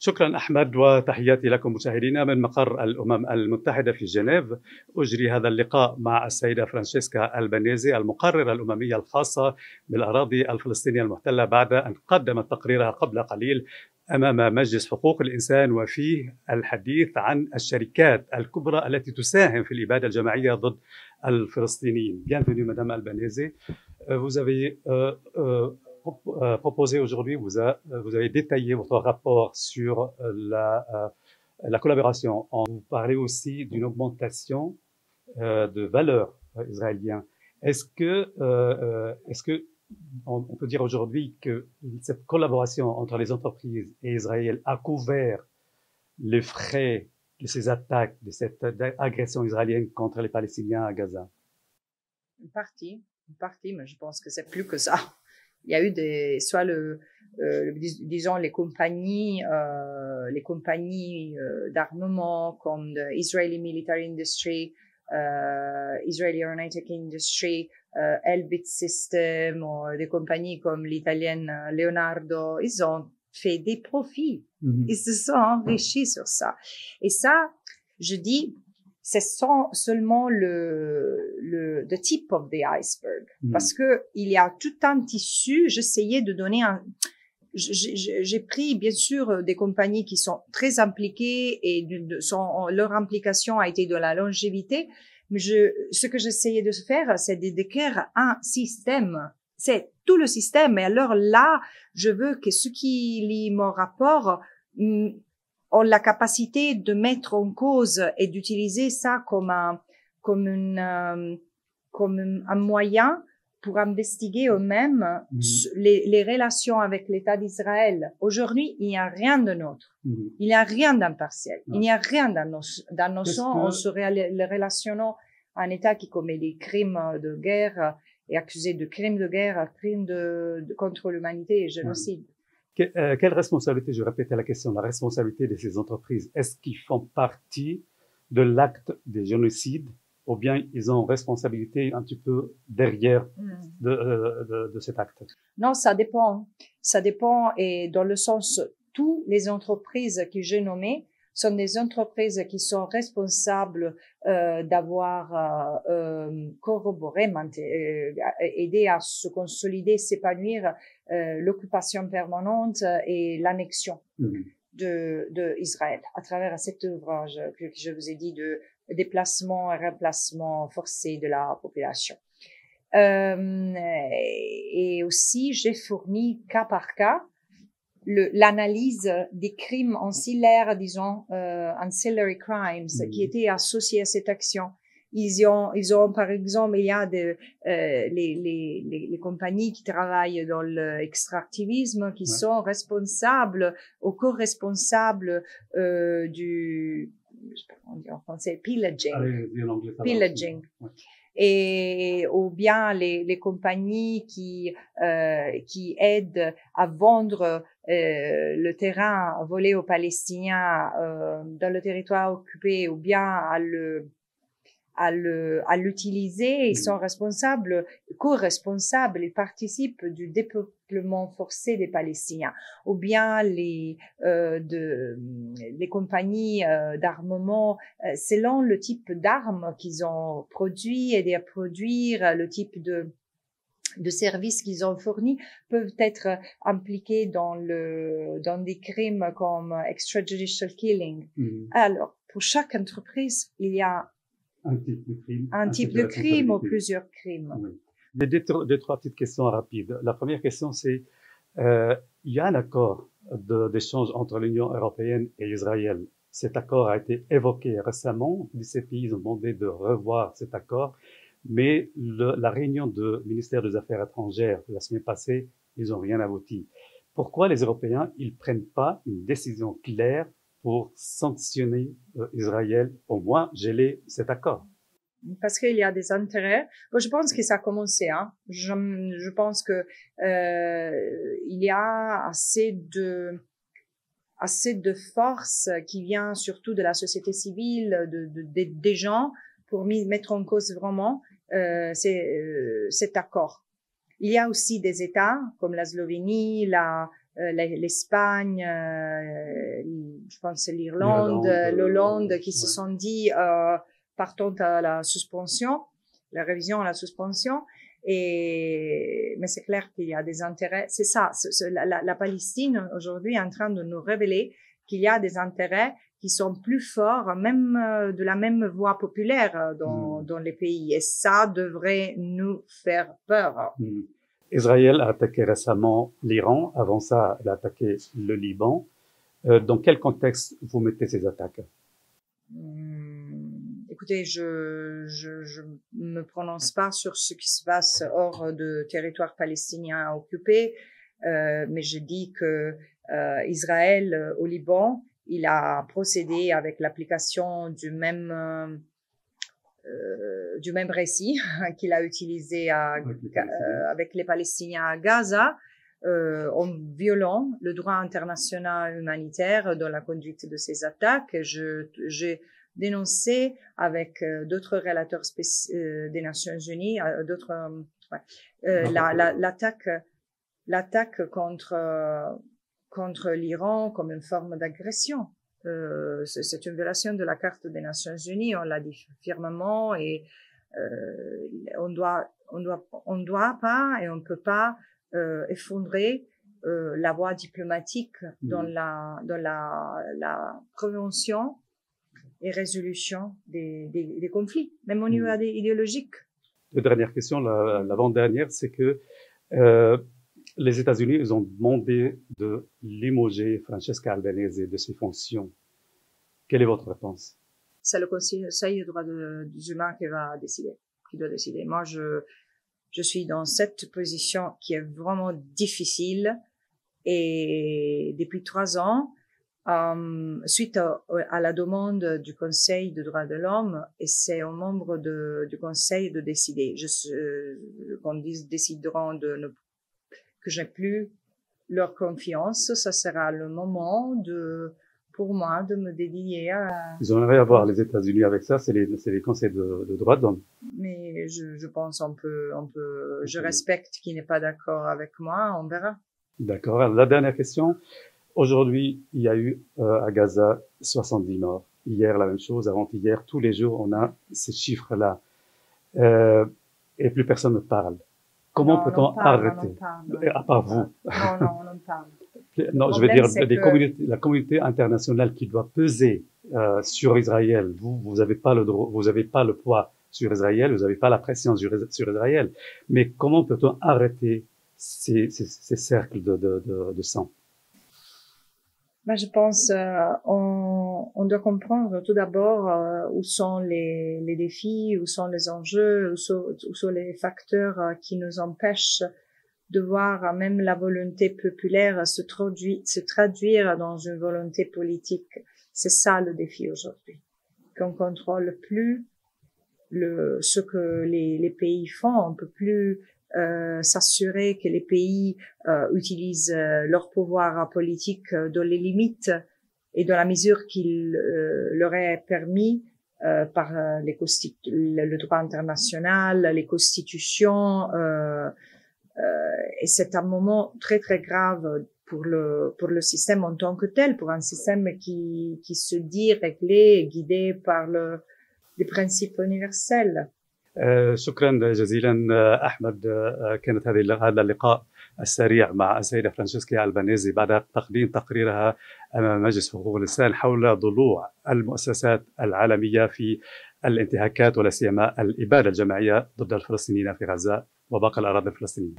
شكرا أحمد، وتحياتي لكم مشاهدينا من مقر الأمم المتحدة في جنيف. أجري هذا اللقاء مع السيدة فرانشيسكا ألبانيزي، المقررة الأممية الخاصة بالأراضي الفلسطينية المحتلة، بعد أن قدمت تقريرها قبل قليل أمام مجلس حقوق الإنسان، وفيه الحديث عن الشركات الكبرى التي تساهم في الإبادة الجماعية ضد الفلسطينيين. Bienvenue Madame Albanese. Vous avez proposé aujourd'hui, vous avez détaillé votre rapport sur la collaboration. Vous parlez aussi d'une augmentation de valeurs israéliennes. Est-ce que on peut dire aujourd'hui que cette collaboration entre les entreprises et Israël a couvert les frais de ces attaques, de cette agression israélienne contre les Palestiniens à Gaza? Une partie, mais je pense que c'est plus que ça. Il y a eu soit disons les compagnies d'armement comme the Israeli Military Industry, Israeli Aeronautic Industry, Elbit System, ou des compagnies comme l'italienne Leonardo, ils ont fait des profits. Ils se sont enrichis sur ça. Et ça, je dis, c'est seulement the tip of the iceberg. Parce que il y a tout un tissu. J'essayais de donner j'ai pris, bien sûr, des compagnies qui sont très impliquées et leur implication a été de la longévité. Mais ce que j'essayais de faire, c'est de décrire un système. C'est tout le système. Et alors là, je veux que ceux qui lisent mon rapport ont la capacité de mettre en cause et d'utiliser ça comme un moyen pour investiguer eux-mêmes les relations avec l'État d'Israël. Aujourd'hui, il n'y a rien de neutre. Il n'y a rien d'impartial. Il n'y a rien dans nos sens. On se relationnant à un État qui commet des crimes de guerre et accusé de crimes de guerre, crimes contre l'humanité et génocide. Quelle responsabilité, je répète la question, la responsabilité de ces entreprises, est-ce qu'ils font partie de l'acte de génocide ou bien ils ont responsabilité un petit peu derrière de cet acte? Non, ça dépend. Ça dépend et dans le sens, toutes les entreprises que j'ai nommées sont des entreprises qui sont responsables d'avoir corroboré, aidé à se consolider, s'épanouir l'occupation permanente et l'annexion de Israël à travers cet ouvrage que je vous ai dit de déplacement et remplacement forcé de la population. Et aussi, j'ai fourni cas par cas l'analyse des crimes ancillaires, disons, ancillary crimes, qui étaient associés à cette action. Ils ont, par exemple, il y a les compagnies qui travaillent dans l'extractivisme, qui sont responsables, ou co-responsables, je sais pas comment dire en français, pillaging. Ouais. Et ou bien les compagnies qui aident à vendre le terrain volé aux Palestiniens dans le territoire occupé, ou bien à l'utiliser. Ils sont responsables, co-responsables, ils participent du dépeuplement forcé des Palestiniens. Ou bien les compagnies d'armement, selon le type d'armes qu'ils ont produit, aidé à produire, le type de services qu'ils ont fournis, peuvent être impliqués dans des crimes comme extrajudicial killing. Alors, pour chaque entreprise, il y a un type de crime ou plusieurs crimes. Oui. J'ai deux, trois petites questions rapides. La première question, c'est il y a un accord d'échange entre l'Union européenne et Israël. Cet accord a été évoqué récemment. 17 pays ont demandé de revoir cet accord, mais la réunion du ministère des Affaires étrangères de la semaine passée, ils n'ont rien abouti. Pourquoi les Européens ils prennent pas une décision claire pour sanctionner Israël, au moins geler cet accord? Parce qu'il y a des intérêts. Bon, je pense que ça a commencé. Je pense que il y a assez de force qui vient surtout de la société civile, des gens pour mettre en cause vraiment cet accord. Il y a aussi des États comme la Slovénie, l'Espagne, je pense l'Irlande, l'Hollande, qui se sont dit partons à la suspension, la révision à la suspension. Mais c'est clair qu'il y a des intérêts. C'est ça, la Palestine aujourd'hui est en train de nous révéler qu'il y a des intérêts qui sont plus forts, même de la même voix populaire dans les pays. Et ça devrait nous faire peur. Israël a attaqué récemment l'Iran. Avant ça, elle a attaqué le Liban. Dans quel contexte vous mettez ces attaques? Écoutez, je me prononce pas sur ce qui se passe hors de territoire palestinien occupé, mais je dis que Israël au Liban, il a procédé avec l'application du même récit qu'il a utilisé avec les Palestiniens à Gaza, en violant le droit international humanitaire dans la conduite de ces attaques. J'ai dénoncé avec d'autres relateurs des Nations Unies, l'attaque contre l'Iran comme une forme d'agression. C'est une violation de la Charte des Nations Unies, on l'a dit fermement, et on doit pas et on peut pas effondrer la voie diplomatique dans la prévention et résolution des conflits, même au niveau idéologique. La dernière question, l'avant-dernière, c'est que les États-Unis, ils ont demandé de limoger Francesca Albanese de ses fonctions. Quelle est votre réponse? C'est le Conseil des droits des humains qui doit décider. Moi, je suis dans cette position qui est vraiment difficile, et depuis 3 ans, suite à la demande du Conseil des droits de l'homme, et c'est aux membres du Conseil de décider. Quand ils décideront que j'ai plus leur confiance, ça sera le moment pour moi de me dédier à... Ils aimeraient avoir les États-Unis avec ça, c'est les conseils de droits de l'homme. Mais je pense on peut, je respecte qui n'est pas d'accord avec moi, on verra. D'accord. La dernière question. Aujourd'hui, il y a eu à Gaza 70 morts. Hier, la même chose. Avant-hier, tous les jours, on a ces chiffres-là. Et plus personne ne parle. Comment peut-on arrêter? À part vous. Non, on en parle. Non, je veux dire, la communauté internationale qui doit peser sur Israël. Vous avez pas le droit, vous avez pas le poids sur Israël, vous n'avez pas la pression sur Israël. Mais comment peut-on arrêter ces cercles de sang? Je pense on doit comprendre tout d'abord où sont les défis, où sont les enjeux, où sont les facteurs qui nous empêchent de voir même la volonté populaire se traduire dans une volonté politique. C'est ça le défi aujourd'hui. Qu'on contrôle plus ce que les pays font, on peut plus s'assurer que les pays utilisent leur pouvoir politique dans les limites et dans la mesure qu'il leur est permis par le droit international, les constitutions, et c'est un moment très très grave pour le système en tant que tel, pour un système qui se dit réglé et guidé par les principes universels. شكرا جزيلا أحمد. كانت هذا اللقاء السريع مع السيدة فرانشيسكا ألبانيزي بعد تقديم تقريرها أمام مجلس حقوق الإنسان حول ضلوع المؤسسات العالمية في الانتهاكات ولا سيما الإبادة الجماعية ضد الفلسطينيين في غزة وباقي الأراضي الفلسطينية.